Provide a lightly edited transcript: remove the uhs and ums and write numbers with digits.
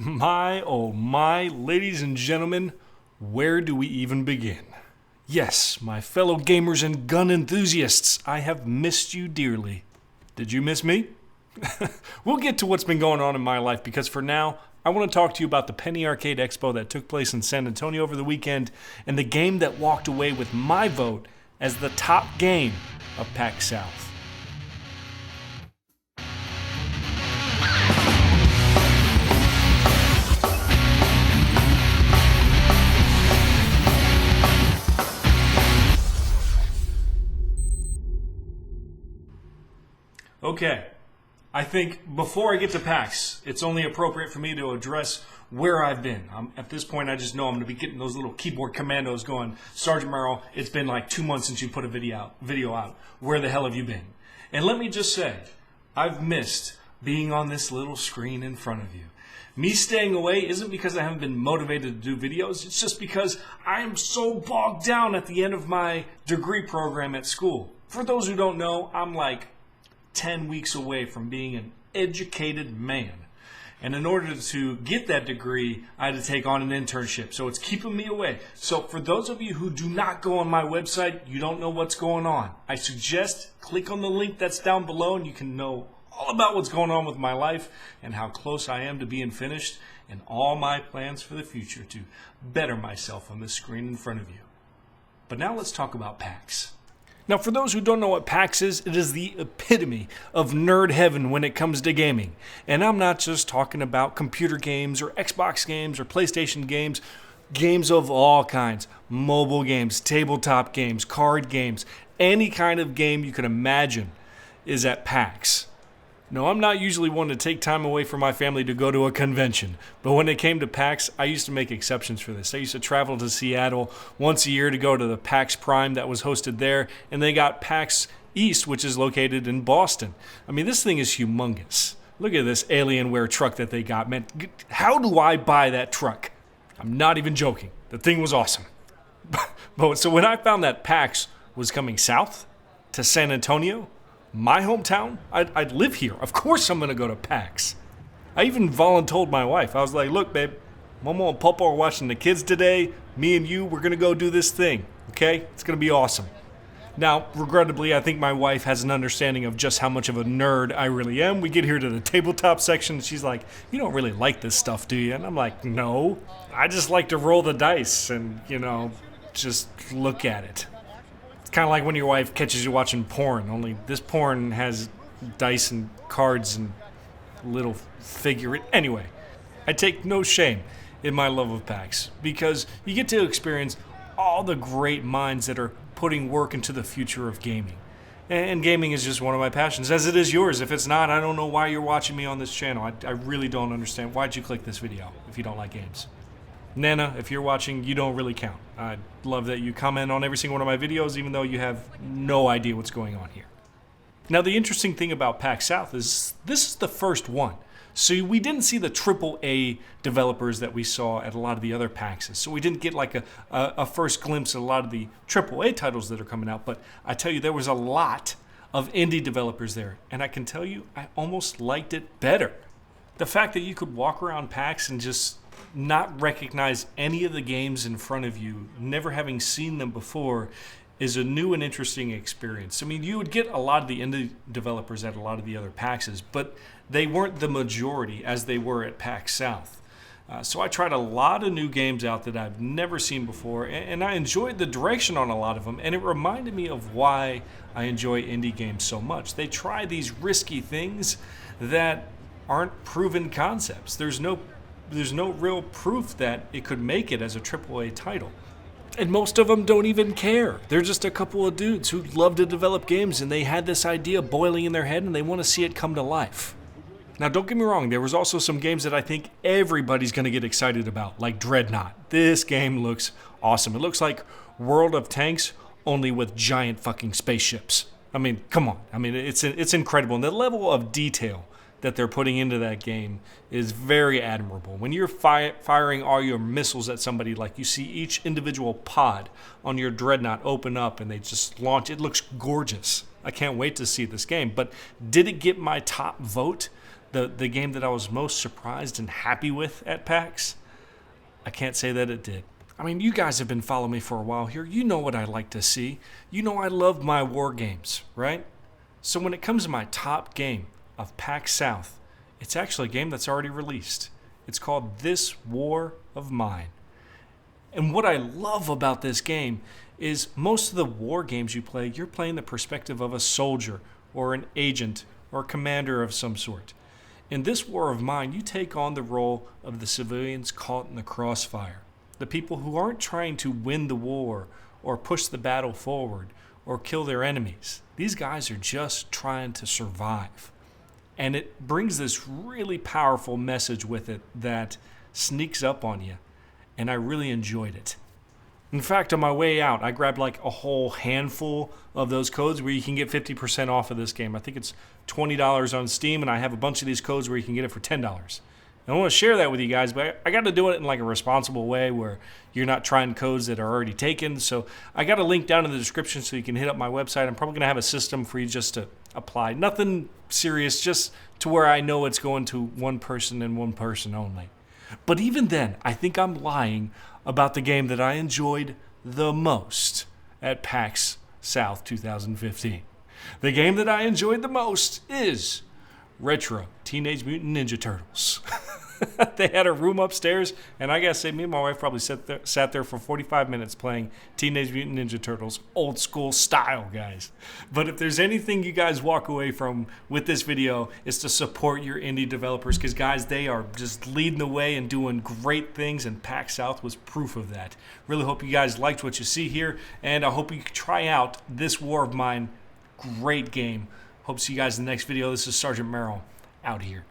My, oh my, ladies and gentlemen, where do we even begin? Yes, my fellow gamers and gun enthusiasts, I have missed you dearly. Did you miss me? We'll get to what's been going on in my life because for now, I want to talk to you about the Penny Arcade Expo that took place in San Antonio over the weekend and the game that walked away with my vote as the top game of PAX South. Okay, I think before I get to PAX, it's only appropriate for me to address where I've been. At this point, I just know I'm going to be getting those little keyboard commandos going. Sergeant Merrill, it's been like 2 months since you put a video out. Where the hell have you been? And let me just say, I've missed being on this little screen in front of you. Me staying away isn't because I haven't been motivated to do videos. It's just because I am so bogged down at the end of my degree program at school. For those who don't know, I'm like 10 weeks away from being an educated man. And in order to get that degree, I had to take on an internship. So it's keeping me away. So for those of you who do not go on my website, you don't know what's going on, I suggest click on the link that's down below and you can know all about what's going on with my life and how close I am to being finished and all my plans for the future to better myself on this screen in front of you. But now let's talk about PAX. Now, for those who don't know what PAX is, it is the epitome of nerd heaven when it comes to gaming. And I'm not just talking about computer games or Xbox games or PlayStation games, games of all kinds, mobile games, tabletop games, card games, any kind of game you can imagine is at PAX. No, I'm not usually one to take time away from my family to go to a convention, but when it came to PAX, I used to make exceptions for this. I used to travel to Seattle once a year to go to the PAX Prime that was hosted there, and they got PAX East, which is located in Boston. I mean, this thing is humongous. Look at this Alienware truck that they got. Man, how do I buy that truck? I'm not even joking. The thing was awesome. So when I found that PAX was coming south to San Antonio, my hometown, I'd live here. Of course I'm going to go to PAX. I even voluntold my wife. I was like, look, babe, Momo and Papa are watching the kids today. Me and you, we're going to go do this thing, okay? It's going to be awesome. Now, regrettably, I think my wife has an understanding of just how much of a nerd I really am. We get here to the tabletop section, and she's like, you don't really like this stuff, do you? And I'm like, no. I just like to roll the dice and, just look at it. Kind of like when your wife catches you watching porn, only this porn has dice and cards and little figure. Anyway, I take no shame in my love of PAX because you get to experience all the great minds that are putting work into the future of gaming. And gaming is just one of my passions, as it is yours. If it's not, I don't know why you're watching me on this channel. I really don't understand. Why'd you click this video if you don't like games? Nana, if you're watching, you don't really count. I love that you comment on every single one of my videos, even though you have no idea what's going on here. Now, the interesting thing about PAX South is this is the first one. So we didn't see the AAA developers that we saw at a lot of the other PAXs. So we didn't get like a first glimpse at a lot of the AAA titles that are coming out. But I tell you, there was a lot of indie developers there. And I can tell you, I almost liked it better. The fact that you could walk around PAX and just not recognize any of the games in front of you, never having seen them before, is a new and interesting experience. I mean, you would get a lot of the indie developers at a lot of the other PAXs, but they weren't the majority as they were at PAX South. So I tried a lot of new games out that I've never seen before, and I enjoyed the direction on a lot of them, and it reminded me of why I enjoy indie games so much. They try these risky things that aren't proven concepts. There's no real proof that it could make it as a AAA title. And most of them don't even care. They're just a couple of dudes who love to develop games and they had this idea boiling in their head and they want to see it come to life. Now, don't get me wrong, there was also some games that I think everybody's going to get excited about, like Dreadnought. This game looks awesome. It looks like World of Tanks, only with giant fucking spaceships. I mean, come on. I mean, it's incredible. And the level of detail that they're putting into that game is very admirable. When you're firing all your missiles at somebody, like you see each individual pod on your Dreadnought open up and they just launch, it looks gorgeous. I can't wait to see this game. But did it get my top vote? the game that I was most surprised and happy with at PAX, I can't say that it did. I mean, you guys have been following me for a while here. You know what I like to see. You know I love my war games, right? So when it comes to my top game of PAX South, it's actually a game that's already released. It's called This War of Mine. And what I love about this game is most of the war games you play, you're playing the perspective of a soldier or an agent or a commander of some sort. In This War of Mine, you take on the role of the civilians caught in the crossfire. The people who aren't trying to win the war or push the battle forward or kill their enemies. These guys are just trying to survive. And it brings this really powerful message with it that sneaks up on you. And I really enjoyed it. In fact, on my way out, I grabbed like a whole handful of those codes where you can get 50% off of this game. I think it's $20 on Steam, and I have a bunch of these codes where you can get it for $10. I want to share that with you guys, but I got to do it in like a responsible way where you're not trying codes that are already taken. So I got a link down in the description so you can hit up my website. I'm probably going to have a system for you just to apply. Nothing serious, just to where I know it's going to one person and one person only. But even then, I think I'm lying about the game that I enjoyed the most at PAX South 2015. The game that I enjoyed the most is Retro Teenage Mutant Ninja Turtles. They had a room upstairs, and I gotta say, me and my wife probably sat there for 45 minutes playing Teenage Mutant Ninja Turtles, old school style, guys. But if there's anything you guys walk away from with this video, it's to support your indie developers, because guys, they are just leading the way and doing great things, and PAX South was proof of that. Really hope you guys liked what you see here, and I hope you can try out This War of Mine. Great game. Hope to see you guys in the next video. This is Sergeant Merrill, out here.